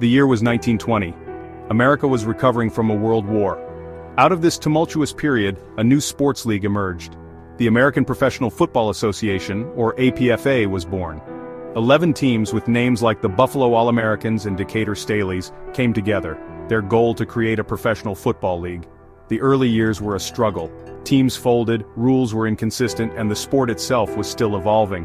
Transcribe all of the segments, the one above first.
The year was 1920. America was recovering from a world war. Out of this tumultuous period, a new sports league emerged. The American Professional Football Association, or APFA, was born. 11 teams with names like the Buffalo All-Americans and Decatur Staleys came together, their goal to create a professional football league. The early years were a struggle. Teams folded, rules were inconsistent, and the sport itself was still evolving.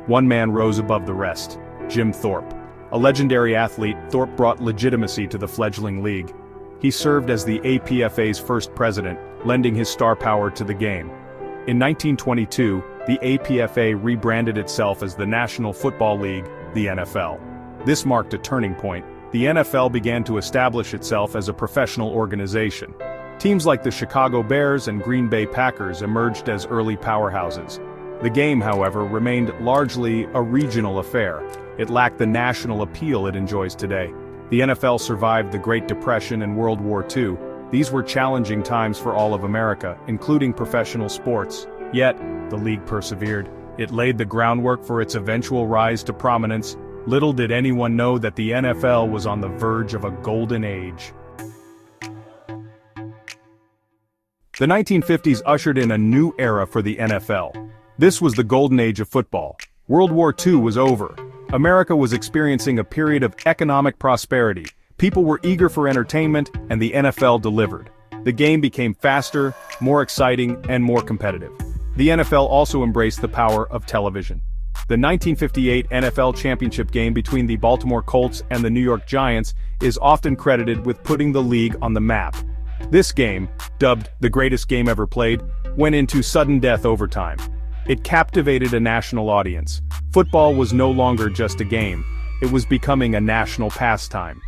One man rose above the rest: Jim Thorpe. A legendary athlete, Thorpe brought legitimacy to the fledgling league. He served as the APFA's first president, lending his star power to the game. In 1922, the APFA rebranded itself as the National Football League, the NFL. This marked a turning point. The NFL began to establish itself as a professional organization. Teams like the Chicago Bears and Green Bay Packers emerged as early powerhouses. The game, however, remained largely a regional affair. It lacked the national appeal it enjoys today. The NFL survived the Great Depression and World War II. These were challenging times for all of America, including professional sports. Yet, the league persevered. It laid the groundwork for its eventual rise to prominence. Little did anyone know that the NFL was on the verge of a golden age. The 1950s ushered in a new era for the NFL. This was the golden age of football. World War II was over. America was experiencing a period of economic prosperity. People were eager for entertainment, and the NFL delivered. The game became faster, more exciting, and more competitive. The NFL also embraced the power of television. The 1958 NFL championship game between the Baltimore Colts and the New York Giants is often credited with putting the league on the map. This game, dubbed the greatest game ever played, went into sudden death overtime. It captivated a national audience. Football was no longer just a game. It was becoming a national pastime.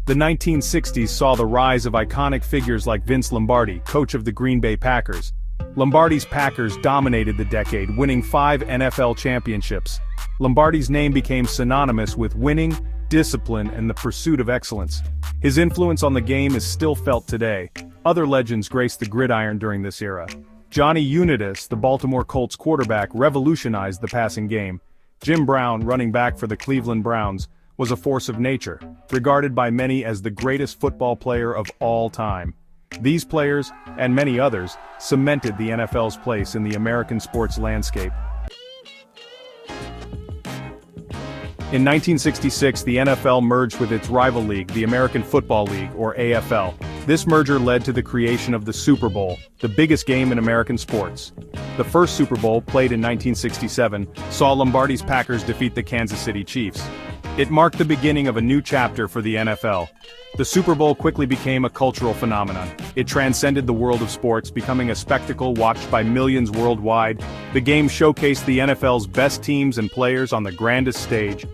The 1960s saw the rise of iconic figures like Vince Lombardi, coach of the Green Bay Packers. Lombardi's Packers dominated the decade, winning 5 NFL championships. Lombardi's name became synonymous with winning, discipline, and the pursuit of excellence. His influence on the game is still felt today. Other legends graced the gridiron during this era. Johnny Unitas, the Baltimore Colts quarterback, revolutionized the passing game. Jim Brown, running back for the Cleveland Browns, was a force of nature, regarded by many as the greatest football player of all time. These players, and many others, cemented the NFL's place in the American sports landscape. In 1966, the NFL merged with its rival league, the American Football League, or AFL. This merger led to the creation of the Super Bowl, the biggest game in American sports. The first Super Bowl, played in 1967, saw Lombardi's Packers defeat the Kansas City Chiefs. It marked the beginning of a new chapter for the NFL. The Super Bowl quickly became a cultural phenomenon. It transcended the world of sports, becoming a spectacle watched by millions worldwide. The game showcased the NFL's best teams and players on the grandest stage.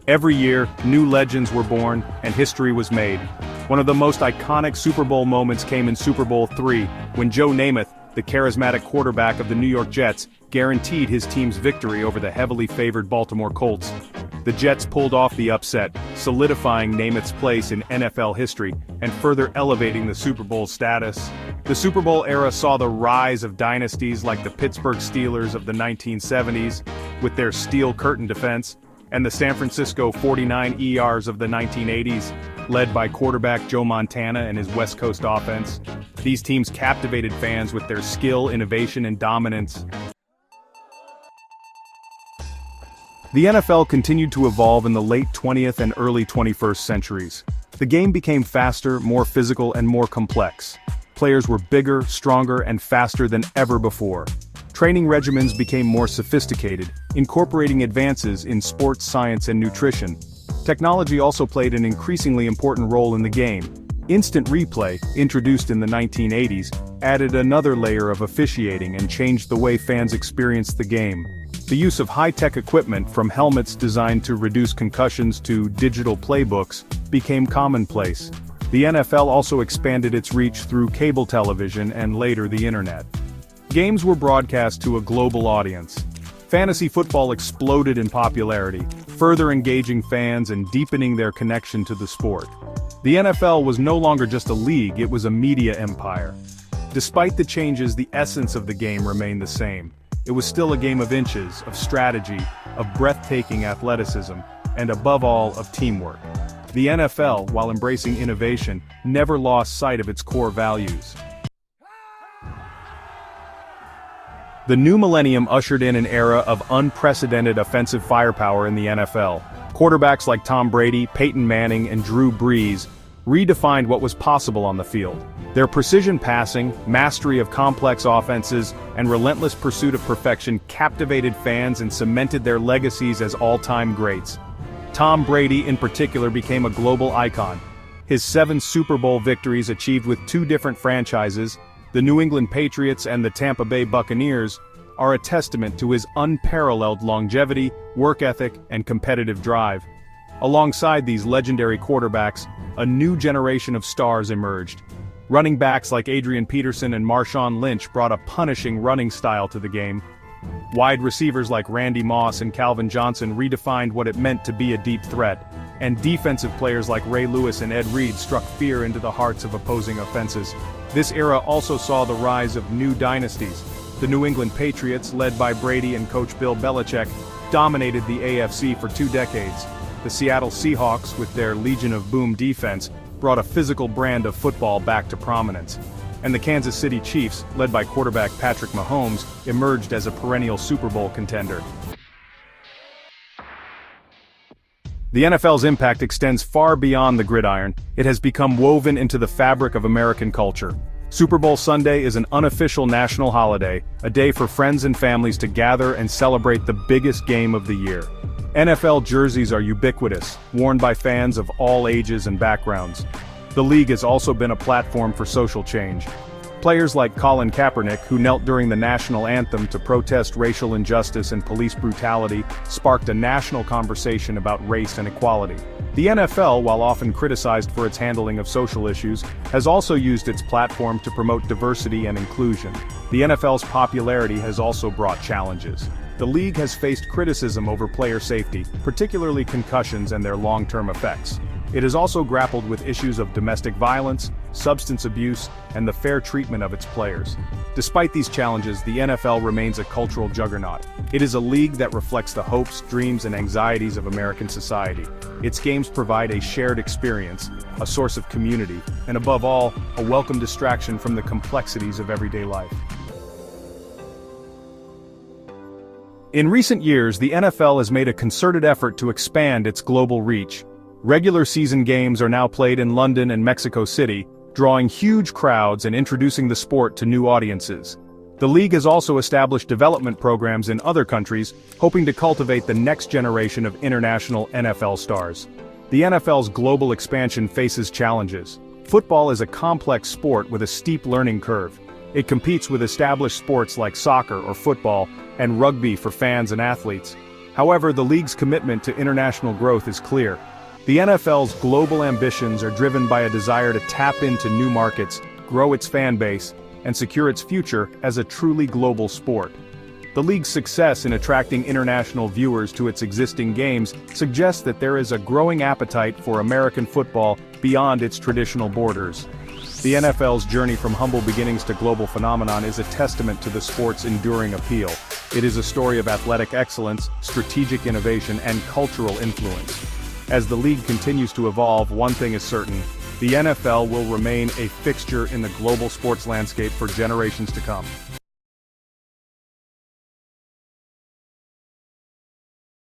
Every year, new legends were born, and history was made. One of the most iconic Super Bowl moments came in Super Bowl III, when Joe Namath, the charismatic quarterback of the New York Jets, guaranteed his team's victory over the heavily favored Baltimore Colts. The Jets pulled off the upset, solidifying Namath's place in NFL history, and further elevating the Super Bowl's status. The Super Bowl era saw the rise of dynasties like the Pittsburgh Steelers of the 1970s, with their steel curtain defense, and the San Francisco 49ers of the 1980s, led by quarterback Joe Montana and his West Coast offense. These teams captivated fans with their skill, innovation, and dominance. The NFL continued to evolve in the late 20th and early 21st centuries. The game became faster, more physical, and more complex. Players were bigger, stronger, and faster than ever before. Training regimens became more sophisticated, incorporating advances in sports science and nutrition. Technology also played an increasingly important role in the game. Instant replay, introduced in the 1980s, added another layer of officiating and changed the way fans experienced the game. The use of high-tech equipment, from helmets designed to reduce concussions to digital playbooks, became commonplace. The NFL also expanded its reach through cable television and later the internet. Games were broadcast to a global audience. Fantasy football exploded in popularity, further engaging fans and deepening their connection to the sport. The NFL was no longer just a league, it was a media empire. Despite the changes, the essence of the game remained the same. It was still a game of inches, of strategy, of breathtaking athleticism, and above all, of teamwork. The NFL, while embracing innovation, never lost sight of its core values. The new millennium ushered in an era of unprecedented offensive firepower in the NFL. Quarterbacks like Tom Brady, Peyton Manning, and Drew Brees redefined what was possible on the field. Their precision passing, mastery of complex offenses, and relentless pursuit of perfection captivated fans and cemented their legacies as all-time greats. Tom Brady, in particular, became a global icon. His 7 Super Bowl victories achieved with 2 different franchises, the New England Patriots and the Tampa Bay Buccaneers, are a testament to his unparalleled longevity, work ethic, and competitive drive. Alongside these legendary quarterbacks, a new generation of stars emerged. Running backs like Adrian Peterson and Marshawn Lynch brought a punishing running style to the game. Wide receivers like Randy Moss and Calvin Johnson redefined what it meant to be a deep threat. And defensive players like Ray Lewis and Ed Reed struck fear into the hearts of opposing offenses. This era also saw the rise of new dynasties. The New England Patriots, led by Brady and coach Bill Belichick, dominated the AFC for 2 decades. The Seattle Seahawks, with their Legion of Boom defense, brought a physical brand of football back to prominence. And the Kansas City Chiefs, led by quarterback Patrick Mahomes, emerged as a perennial Super Bowl contender. The NFL's impact extends far beyond the gridiron. It has become woven into the fabric of American culture. Super Bowl Sunday is an unofficial national holiday, a day for friends and families to gather and celebrate the biggest game of the year. NFL jerseys are ubiquitous, worn by fans of all ages and backgrounds. The league has also been a platform for social change. Players like Colin Kaepernick, who knelt during the national anthem to protest racial injustice and police brutality, sparked a national conversation about race and equality. The NFL, while often criticized for its handling of social issues, has also used its platform to promote diversity and inclusion. The NFL's popularity has also brought challenges. The league has faced criticism over player safety, particularly concussions and their long-term effects. It has also grappled with issues of domestic violence, substance abuse, and the fair treatment of its players. Despite these challenges, the NFL remains a cultural juggernaut. It is a league that reflects the hopes, dreams, and anxieties of American society. Its games provide a shared experience, a source of community, and above all, a welcome distraction from the complexities of everyday life. In recent years, the NFL has made a concerted effort to expand its global reach. Regular season games are now played in London and Mexico City, drawing huge crowds and introducing the sport to new audiences. The league has also established development programs in other countries, hoping to cultivate the next generation of international NFL stars. The NFL's global expansion faces challenges. Football is a complex sport with a steep learning curve. It competes with established sports like soccer or football, and rugby for fans and athletes. However, the league's commitment to international growth is clear. The NFL's global ambitions are driven by a desire to tap into new markets, grow its fan base, and secure its future as a truly global sport. The league's success in attracting international viewers to its existing games suggests that there is a growing appetite for American football beyond its traditional borders. The NFL's journey from humble beginnings to global phenomenon is a testament to the sport's enduring appeal. It is a story of athletic excellence, strategic innovation, and cultural influence. As the league continues to evolve, one thing is certain: the NFL will remain a fixture in the global sports landscape for generations to come.